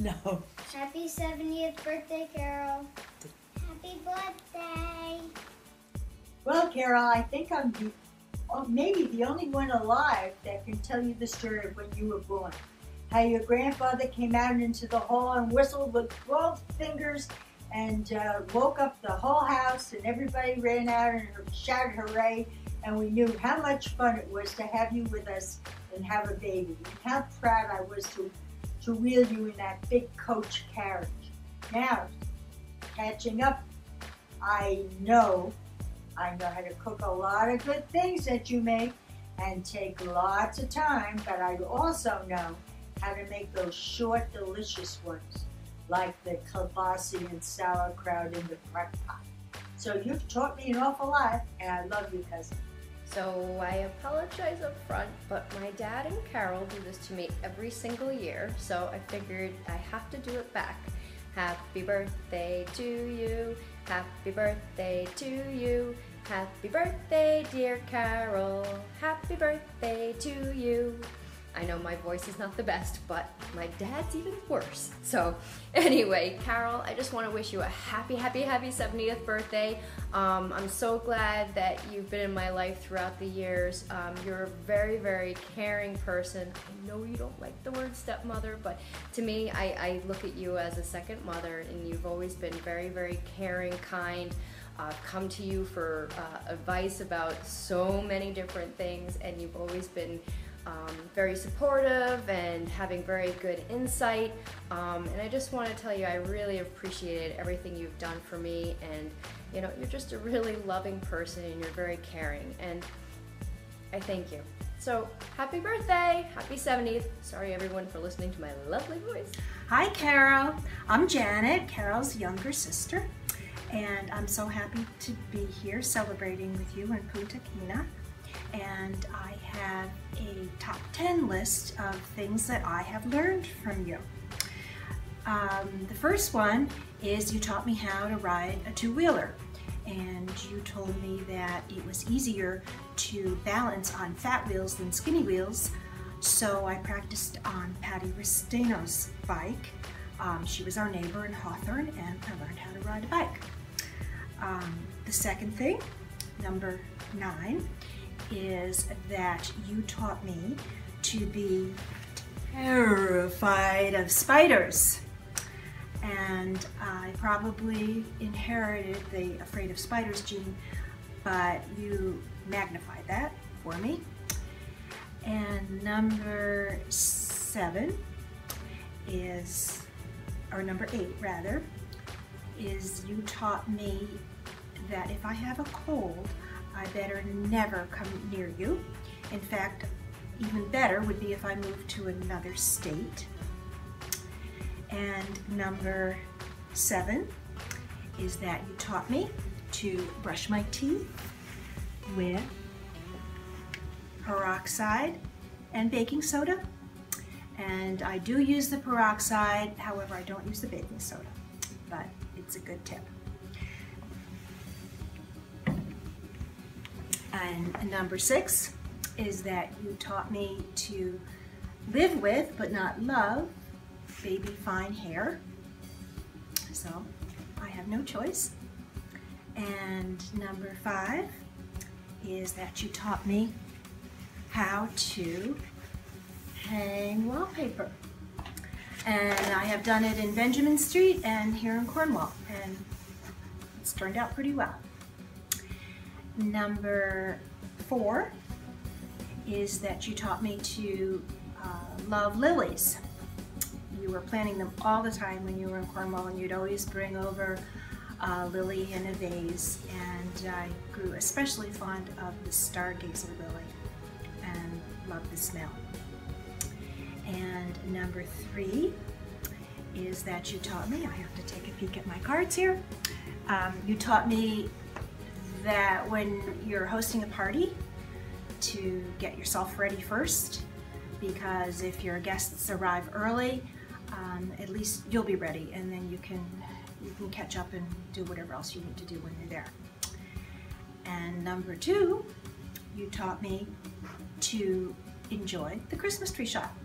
No. Happy 70th birthday, Carol. Happy birthday. Well, Carol, I think I'm maybe the only one alive that can tell you the story of when you were born. How your grandfather came out into the hall and whistled with 12 fingers and woke up the whole house, and everybody ran out and shouted hooray, and we knew how much fun it was to have you with us and have a baby, and how proud I was to wheel you in that big coach carriage. Now, catching up, I know how to cook a lot of good things that you make and take lots of time, but I also know how to make those short, delicious ones, like the kielbasa and sauerkraut in the crock pot. So you've taught me an awful lot, and I love you, cousin. So I apologize up front, but my dad and Carol do this to me every single year, so I figured I have to do it back. Happy birthday to you, happy birthday to you, happy birthday dear Carol, happy birthday to you. I know my voice is not the best, but my dad's even worse. So anyway, Carol, I just want to wish you a happy 70th birthday. I'm so glad that you've been in my life throughout the years. You're a very, very caring person. I know you don't like the word stepmother, but to me, I look at you as a second mother, and you've always been very, very caring, kind. I've come to you for advice about so many different things, and you've always been very supportive and having very good insight, and I just want to tell you I really appreciated everything you've done for me, and you know, you're just a really loving person and you're very caring, and I thank you. So happy birthday, happy 70th. Sorry everyone for listening to my lovely voice. Hi Carol, I'm Janet, Carol's younger sister, and I'm so happy to be here celebrating with you in Punta Cana. And I have a top 10 list of things that I have learned from you. The first one is you taught me how to ride a two-wheeler, and you told me that it was easier to balance on fat wheels than skinny wheels, so I practiced on Patty Restaino's bike. She was our neighbor in Hawthorne, and I learned how to ride a bike. The second thing, number 9, is that you taught me to be terrified of spiders, and I probably inherited the afraid of spiders gene, but you magnified that for me. And number 7 is, or number 8 rather, is you taught me that if I have a cold, I better never come near you. In fact, even better would be if I moved to another state. And number 7 is that you taught me to brush my teeth with peroxide and baking soda. And I do use the peroxide, however I don't use the baking soda, but it's a good tip. And number 6 is that you taught me to live with, but not love, baby fine hair. So I have no choice. And number 5 is that you taught me how to hang wallpaper. And I have done it in Benjamin Street and here in Cornwall, and it's turned out pretty well. Number 4 is that you taught me to love lilies. You were planting them all the time when you were in Cornwall, and you'd always bring over a lily in a vase, and I grew especially fond of the stargazer lily and loved the smell. And number 3 is that you taught me, I have to take a peek at my cards here, you taught me that when you're hosting a party, to get yourself ready first, because if your guests arrive early, at least you'll be ready, and then you can catch up and do whatever else you need to do when you're there. And number 2, you taught me to enjoy the Christmas tree shop,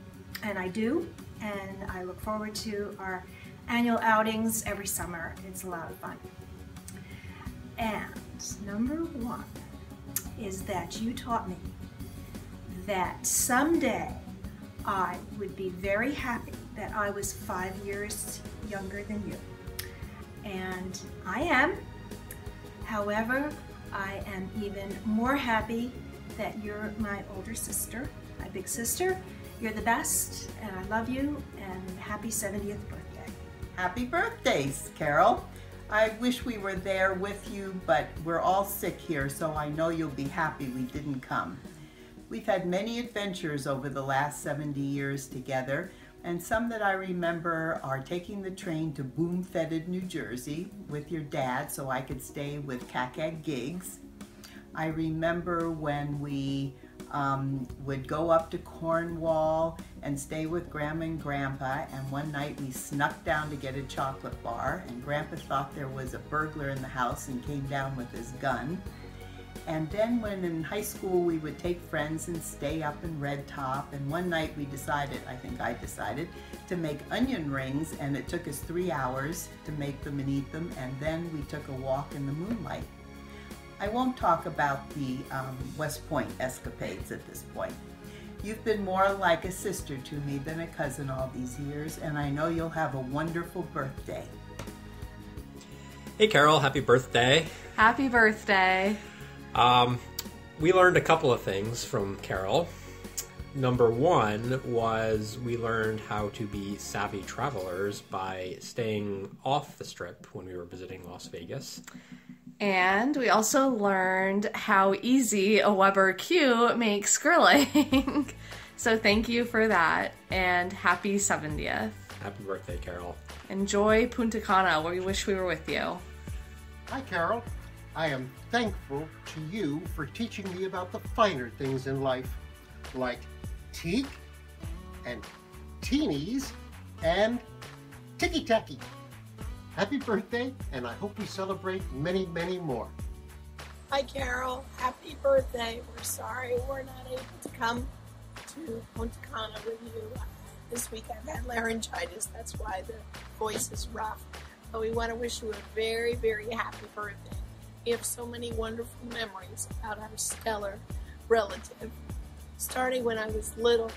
and I do, and I look forward to our annual outings every summer. It's a lot of fun. And number one is that you taught me that someday I would be very happy that I was 5 years younger than you. And I am. However, I am even more happy that you're my older sister, my big sister. You're the best, and I love you, and happy 70th birthday. Happy birthdays, Carol. I wish we were there with you, but we're all sick here, so I know you'll be happy we didn't come. We've had many adventures over the last 70 years together, and some that I remember are taking the train to Boomfetted, New Jersey with your dad so I could stay with Cacag Gigs. I remember when we would go up to Cornwall and stay with Grandma and Grandpa, and one night we snuck down to get a chocolate bar, and Grandpa thought there was a burglar in the house and came down with his gun. And then when in high school we would take friends and stay up in Red Top, and one night we decided, I think I decided, to make onion rings, and it took us 3 hours to make them and eat them, and then we took a walk in the moonlight. I won't talk about the West Point escapades at this point. You've been more like a sister to me than a cousin all these years, and I know you'll have a wonderful birthday. Hey Carol, happy birthday. Happy birthday. We learned a couple of things from Carol. Number one was we learned how to be savvy travelers by staying off the Strip when we were visiting Las Vegas. And we also learned how easy a Weber Q makes grilling. So thank you for that, and happy 70th. Happy birthday, Carol. Enjoy Punta Cana, where we wish we were with you. Hi, Carol. I am thankful to you for teaching me about the finer things in life, like teak and teenies and ticky-tacky. Happy birthday, and I hope we celebrate many, many more. Hi, Carol. Happy birthday. We're sorry we're not able to come to Punta Cana with you. This week I've had laryngitis. That's why the voice is rough. But we want to wish you a very, very happy birthday. We have so many wonderful memories about our stellar relative. Starting when I was little,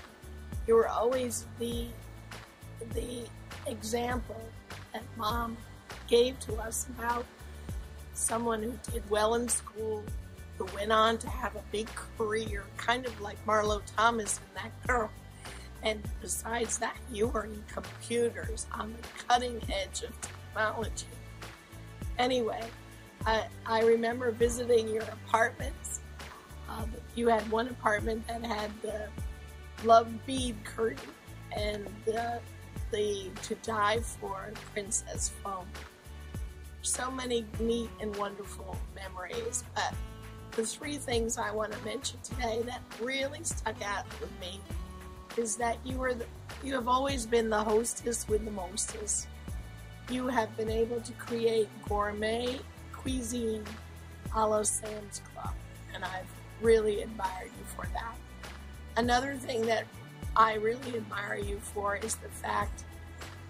you were always the example that Mom gave to us about someone who did well in school, who went on to have a big career, kind of like Marlo Thomas and that girl. And besides that, you were in computers on the cutting edge of technology. Anyway, I remember visiting your apartments. You had one apartment that had the love bead curtain and the To Die For princess foam. So many neat and wonderful memories, but the three things I want to mention today that really stuck out with me is that you have always been the hostess with the mostest. You have been able to create gourmet cuisine a la Sam's Club, and I've really admired you for that. Another thing that I really admire you for is the fact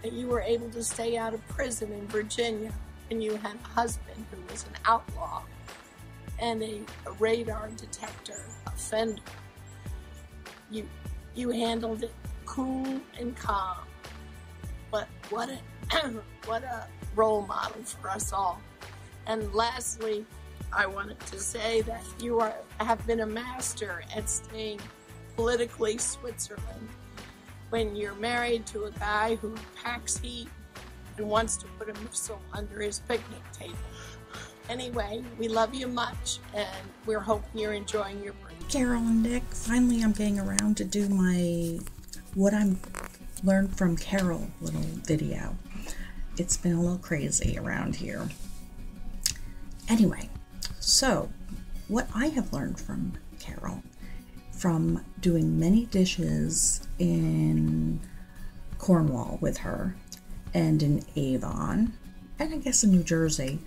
that you were able to stay out of prison in Virginia when you had a husband who was an outlaw and a radar detector offender. You handled it cool and calm. But what a role model for us all. And lastly, I wanted to say that you have been a master at staying politically Switzerland when you're married to a guy who packs heat and wants to put a missile under his picnic table. Anyway, we love you much, and we're hoping you're enjoying your break. Carol and Dick, finally I'm getting around to do my what I'm learned from Carol little video. It's been a little crazy around here. Anyway, so what I have learned from Carol, from doing many dishes in Cornwall with her and in Avon, and I guess in New Jersey,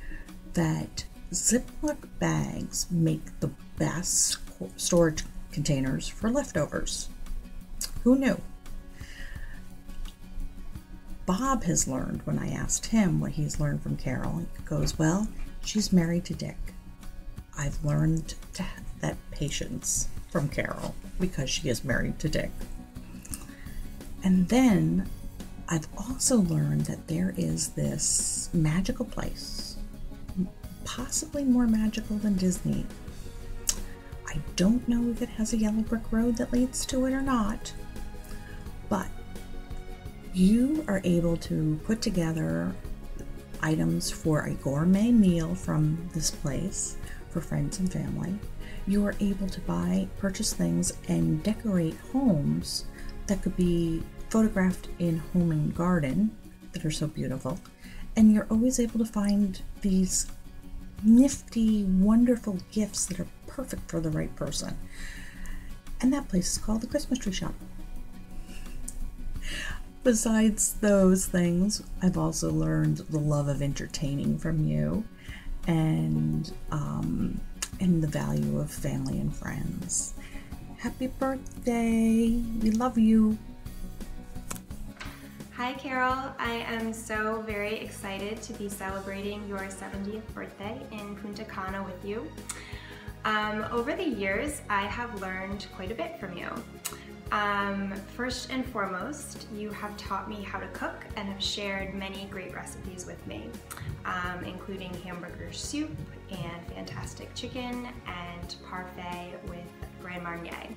that Ziploc bags make the best storage containers for leftovers. Who knew? Bob has learned, when I asked him what he's learned from Carol, he goes, well, she's married to Dick. I've learned that patience from Carol because she is married to Dick. And then I've also learned that there is this magical place, possibly more magical than Disney. I don't know if it has a yellow brick road that leads to it or not, but you are able to put together items for a gourmet meal from this place for friends and family. You are able to purchase things and decorate homes that could be photographed in Home and Garden that are so beautiful. And you're always able to find these nifty, wonderful gifts that are perfect for the right person. And that place is called the Christmas Tree Shop. Besides those things, I've also learned the love of entertaining from you and the value of family and friends. Happy birthday! We love you. Hi Carol, I am so very excited to be celebrating your 70th birthday in Punta Cana with you. Over the years, I have learned quite a bit from you. First and foremost, you have taught me how to cook and have shared many great recipes with me, including hamburger soup and fantastic chicken and parfait with Grand Marnier.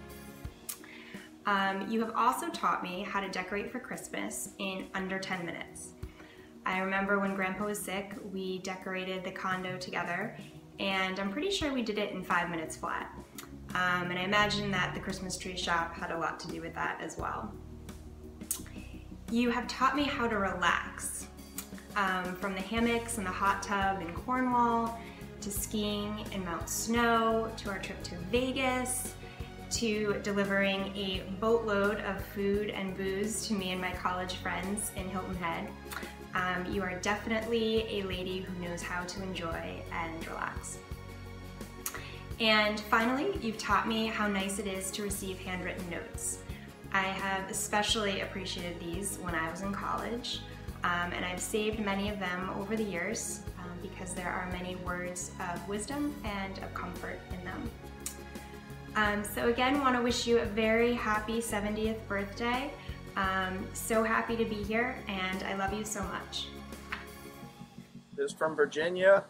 You have also taught me how to decorate for Christmas in under 10 minutes. I remember when Grandpa was sick, we decorated the condo together, and I'm pretty sure we did it in 5 minutes flat. And I imagine that the Christmas tree shop had a lot to do with that as well. You have taught me how to relax, from the hammocks and the hot tub in Cornwall, to skiing in Mount Snow, to our trip to Vegas, to delivering a boatload of food and booze to me and my college friends in Hilton Head. You are definitely a lady who knows how to enjoy and relax. And finally, you've taught me how nice it is to receive handwritten notes. I have especially appreciated these when I was in college, and I've saved many of them over the years because there are many words of wisdom and of comfort in them. So again, want to wish you a very happy 70th birthday. So happy to be here, and I love you so much. This is from Virginia.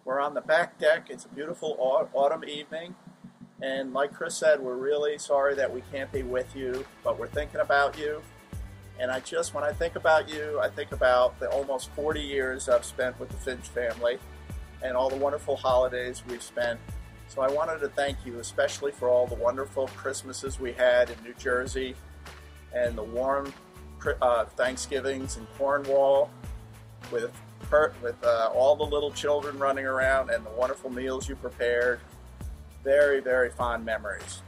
We're on the back deck. It's a beautiful autumn evening. And like Chris said, we're really sorry that we can't be with you, but we're thinking about you. And when I think about you, I think about the almost 40 years I've spent with the Finch family and all the wonderful holidays we've spent. So I wanted to thank you, especially for all the wonderful Christmases we had in New Jersey and the warm Thanksgivings in Cornwall with all the little children running around and the wonderful meals you prepared. Very, very fond memories.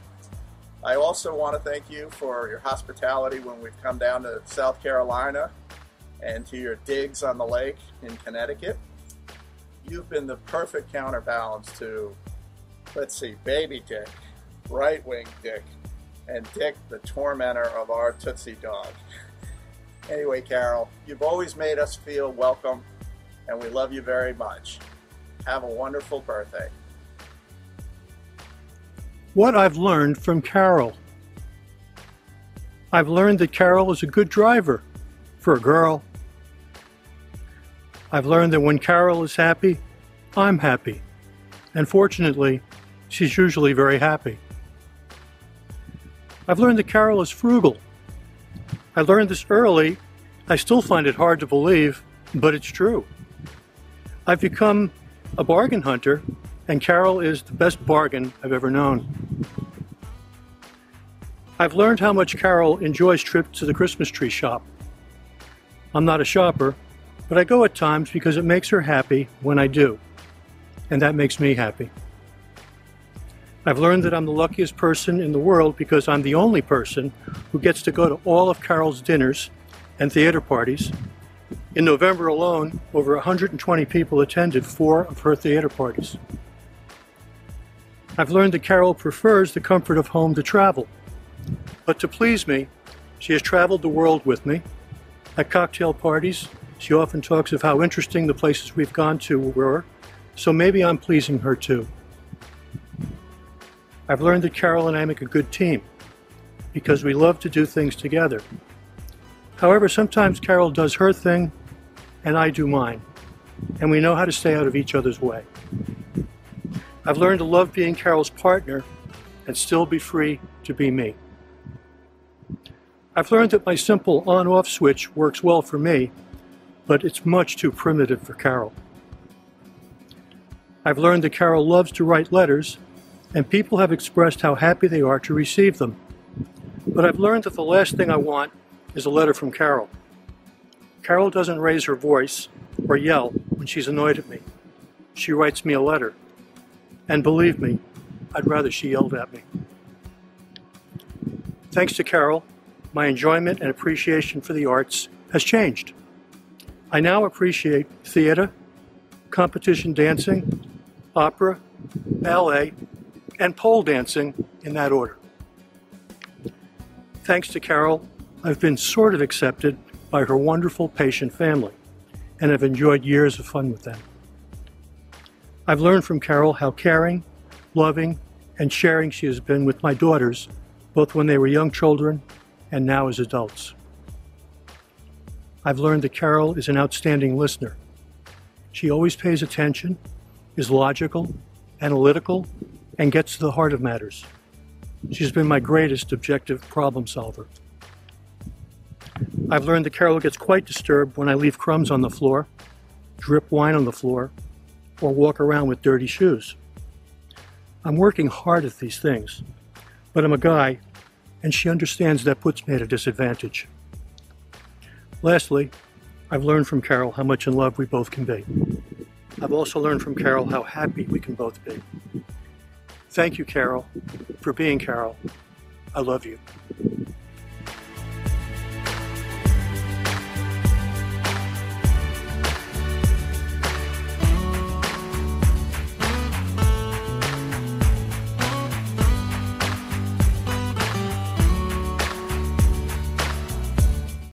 I also want to thank you for your hospitality when we've come down to South Carolina and to your digs on the lake in Connecticut. You've been the perfect counterbalance to, let's see, Baby Dick, Right Wing Dick, and Dick, the tormentor of our Tootsie dog. Anyway, Carol, you've always made us feel welcome, and we love you very much. Have a wonderful birthday. What I've learned from Carol. I've learned that Carol is a good driver for a girl. I've learned that when Carol is happy, I'm happy. And fortunately, she's usually very happy. I've learned that Carol is frugal. I learned this early. I still find it hard to believe, but it's true. I've become a bargain hunter, and Carol is the best bargain I've ever known. I've learned how much Carol enjoys trips to the Christmas tree shop. I'm not a shopper, but I go at times because it makes her happy when I do, and that makes me happy. I've learned that I'm the luckiest person in the world because I'm the only person who gets to go to all of Carol's dinners and theater parties. In November alone, over 120 people attended 4 of her theater parties. I've learned that Carol prefers the comfort of home to travel. But to please me, she has traveled the world with me. At cocktail parties, she often talks of how interesting the places we've gone to were, so maybe I'm pleasing her too. I've learned that Carol and I make a good team because we love to do things together. However, sometimes Carol does her thing and I do mine, and we know how to stay out of each other's way. I've learned to love being Carol's partner and still be free to be me. I've learned that my simple on-off switch works well for me, but it's much too primitive for Carol. I've learned that Carol loves to write letters, and people have expressed how happy they are to receive them. But I've learned that the last thing I want is a letter from Carol. Carol doesn't raise her voice or yell when she's annoyed at me. She writes me a letter. And believe me, I'd rather she yelled at me. Thanks to Carol, my enjoyment and appreciation for the arts has changed. I now appreciate theater, competition dancing, opera, ballet, and pole dancing in that order. Thanks to Carol, I've been sort of accepted by her wonderful, patient family, and have enjoyed years of fun with them. I've learned from Carol how caring, loving, and sharing she has been with my daughters, both when they were young children and now as adults. I've learned that Carol is an outstanding listener. She always pays attention, is logical, analytical, and gets to the heart of matters. She's been my greatest objective problem solver. I've learned that Carol gets quite disturbed when I leave crumbs on the floor, drip wine on the floor, or walk around with dirty shoes. I'm working hard at these things, but I'm a guy, and she understands that puts me at a disadvantage. Lastly, I've learned from Carol how much in love we both can be. I've also learned from Carol how happy we can both be. Thank you, Carol, for being Carol. I love you.